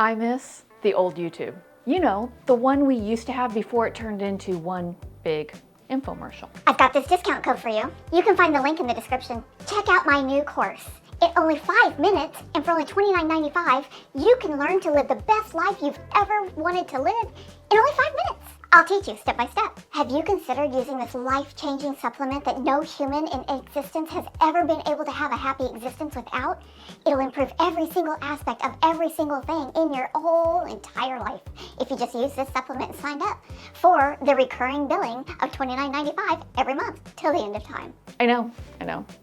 I miss the old YouTube. You know, the one we used to have before it turned into one big infomercial. I've got this discount code for you. You can find the link in the description. Check out my new course. In only 5 minutes, and for only $29.95, you can learn to live the best life you've ever wanted to live in only 5 minutes. I'll teach you step by step. Have you considered using this life-changing supplement that no human in existence has ever been able to have a happy existence without? It'll improve every single aspect of every single thing in your whole entire life if you just use this supplement and signed up for the recurring billing of $29.95 every month till the end of time. I know.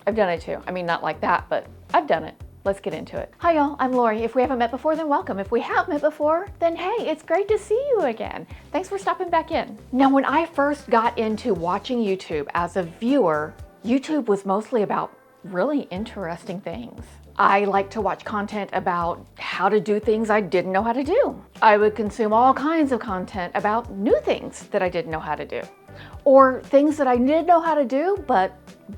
I've done it too. I mean, not like that, but I've done it. Let's get into it. Hi y'all, I'm Lori. If we haven't met before, then welcome. If we have met before, then hey, it's great to see you again. Thanks for stopping back in. Now, when I first got into watching YouTube as a viewer, YouTube was mostly about really interesting things. I like to watch content about how to do things I didn't know how to do. I would consume all kinds of content about new things that I didn't know how to do. Or things that I did know how to do, but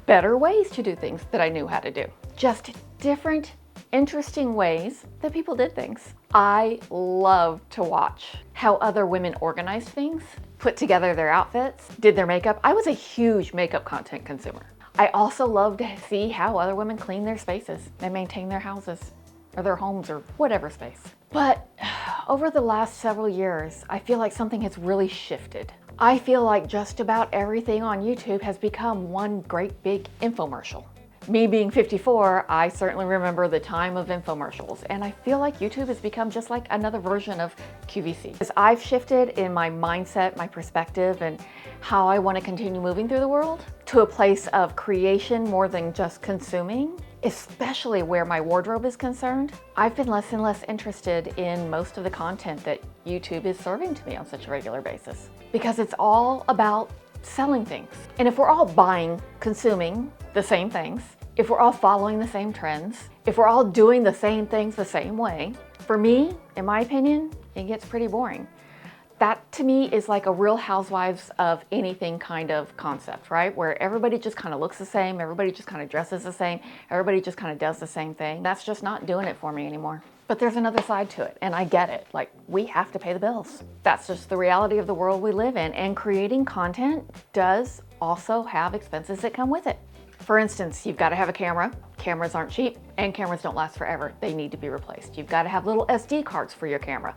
better ways to do things that I knew how to do. Just different, interesting ways that people did things. I love to watch how other women organized things, put together their outfits, did their makeup. I was a huge makeup content consumer. I also love to see how other women clean their spaces and maintain their houses or their homes or whatever space. But over the last several years, I feel like something has really shifted. I feel like just about everything on YouTube has become one great big infomercial. Me being 54, I certainly remember the time of infomercials, and I feel like YouTube has become just like another version of QVC. As I've shifted in my mindset, my perspective, and how I want to continue moving through the world to a place of creation more than just consuming, especially where my wardrobe is concerned, I've been less and less interested in most of the content that YouTube is serving to me on such a regular basis, because it's all about selling things. And if we're all buying, consuming the same things, if we're all following the same trends, if we're all doing the same things the same way, for me, in my opinion, it gets pretty boring. That to me is like a Real Housewives of anything kind of concept, right? Where everybody just kind of looks the same, everybody just kind of dresses the same, everybody just kind of does the same thing. That's just not doing it for me anymore. But there's another side to it, and I get it. Like, we have to pay the bills. That's just the reality of the world we live in, and creating content does also have expenses that come with it. For instance, you've got to have a camera. Cameras aren't cheap, and cameras don't last forever. They need to be replaced. You've got to have little SD cards for your camera,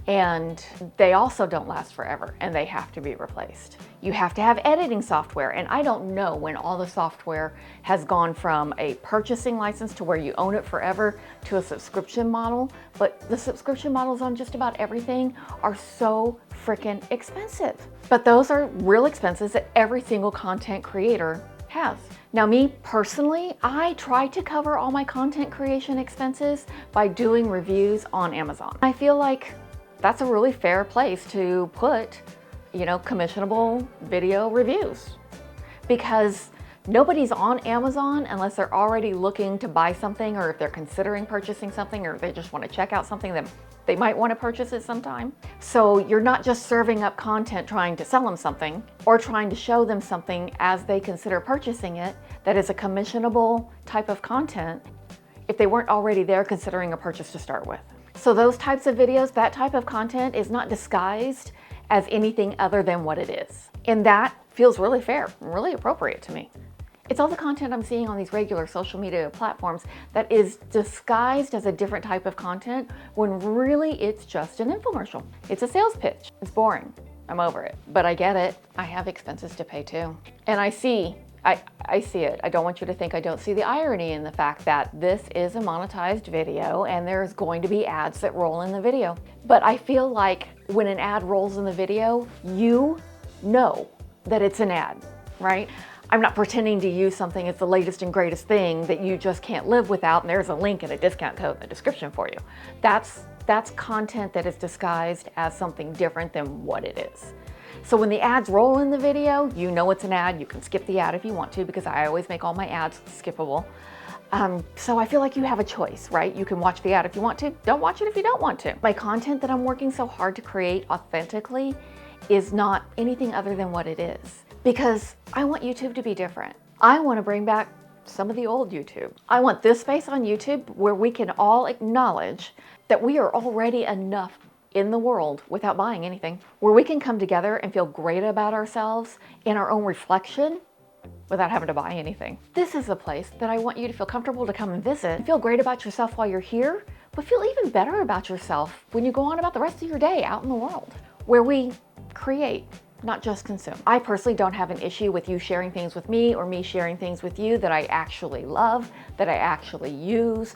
and they also don't last forever, and they have to be replaced. You have to have editing software, and I don't know when all the software has gone from a purchasing license to where you own it forever to a subscription model, but the subscription models on just about everything are so freaking expensive. But those are real expenses that every single content creator has. Now, me personally, I try to cover all my content creation expenses by doing reviews on Amazon. I feel like that's a really fair place to put, commissionable video reviews, because nobody's on Amazon unless they're already looking to buy something, or if they're considering purchasing something, or they just want to check out something that they might want to purchase at some time. So you're not just serving up content trying to sell them something or trying to show them something as they consider purchasing it that is a commissionable type of content if they weren't already there considering a purchase to start with. So those types of videos, that type of content is not disguised as anything other than what it is. And that feels really fair and really appropriate to me. It's all the content I'm seeing on these regular social media platforms that is disguised as a different type of content when really it's just an infomercial. It's a sales pitch. It's boring. I'm over it. But I get it. I have expenses to pay too. And I see it. I don't want you to think I don't see the irony in the fact that this is a monetized video and there's going to be ads that roll in the video. But I feel like when an ad rolls in the video, you know that it's an ad, right? I'm not pretending to use something as the latest and greatest thing that you just can't live without, and there's a link and a discount code in the description for you. That's content that is disguised as something different than what it is. So when the ads roll in the video, you know it's an ad. You can skip the ad if you want to, because I always make all my ads skippable. So I feel like you have a choice, right? You can watch the ad if you want to. Don't watch it if you don't want to. My content that I'm working so hard to create authentically is not anything other than what it is, because I want YouTube to be different. I want to bring back some of the old YouTube. I want this space on YouTube where we can all acknowledge that we are already enough in the world without buying anything, where we can come together and feel great about ourselves in our own reflection without having to buy anything. This is a place that I want you to feel comfortable to come and visit, feel great about yourself while you're here, but feel even better about yourself when you go on about the rest of your day out in the world, where we create, not just consume. I personally don't have an issue with you sharing things with me or me sharing things with you that I actually love, that I actually use,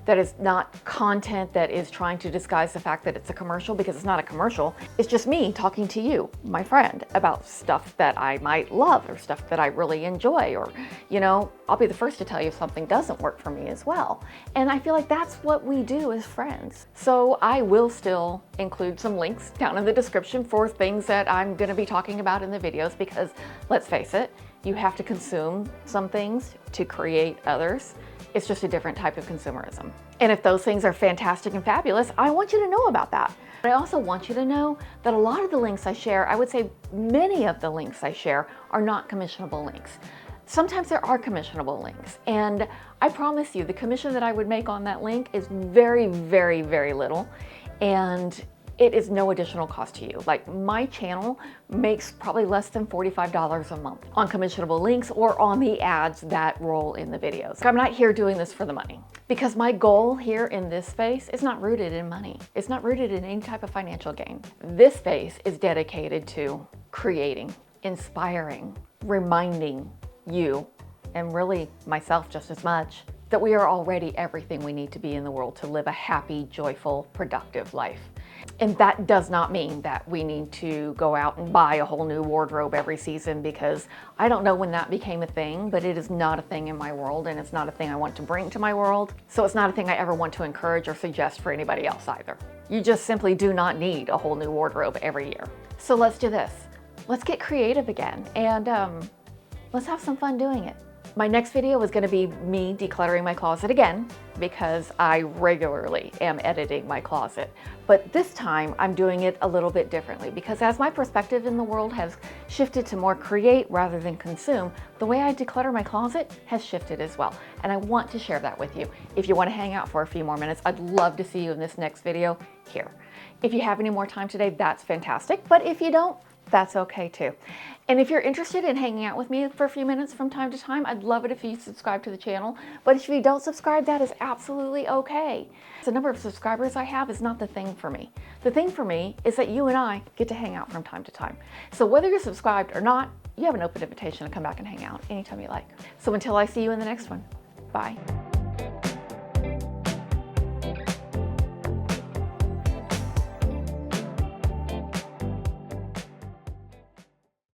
that is not content that is trying to disguise the fact that it's a commercial, because it's not a commercial. It's just me talking to you, my friend, about stuff that I might love or stuff that I really enjoy, or, you know, I'll be the first to tell you if something doesn't work for me as well. And I feel like that's what we do as friends. So I will still include some links down in the description for things that I'm gonna be talking about in the videos, because let's face it, you have to consume some things to create others. It's just a different type of consumerism. And if those things are fantastic and fabulous, I want you to know about that. But I also want you to know that a lot of the links I share, I would say many of the links I share, are not commissionable links. Sometimes there are commissionable links, and I promise you the commission that I would make on that link is very, very, very little, and it is no additional cost to you. Like, my channel makes probably less than $45 a month on commissionable links or on the ads that roll in the videos. I'm not here doing this for the money, because my goal here in this space is not rooted in money. It's not rooted in any type of financial gain. This space is dedicated to creating, inspiring, reminding you, and really myself just as much, that we are already everything we need to be in the world to live a happy, joyful, productive life. And that does not mean that we need to go out and buy a whole new wardrobe every season, because I don't know when that became a thing, but it is not a thing in my world, and it's not a thing I want to bring to my world. So it's not a thing I ever want to encourage or suggest for anybody else either. You just simply do not need a whole new wardrobe every year. So let's do this. Let's get creative again, and let's have some fun doing it. My next video is going to be me decluttering my closet again, because I regularly am editing my closet. But this time I'm doing it a little bit differently, because as my perspective in the world has shifted to more create rather than consume, the way I declutter my closet has shifted as well. And I want to share that with you. If you want to hang out for a few more minutes, I'd love to see you in this next video here. If you have any more time today, that's fantastic. But if you don't, that's okay too. And if you're interested in hanging out with me for a few minutes from time to time, I'd love it if you subscribe to the channel. But if you don't subscribe, that is absolutely okay. The number of subscribers I have is not the thing for me. The thing for me is that you and I get to hang out from time to time. So whether you're subscribed or not, you have an open invitation to come back and hang out anytime you like. So until I see you in the next one, bye.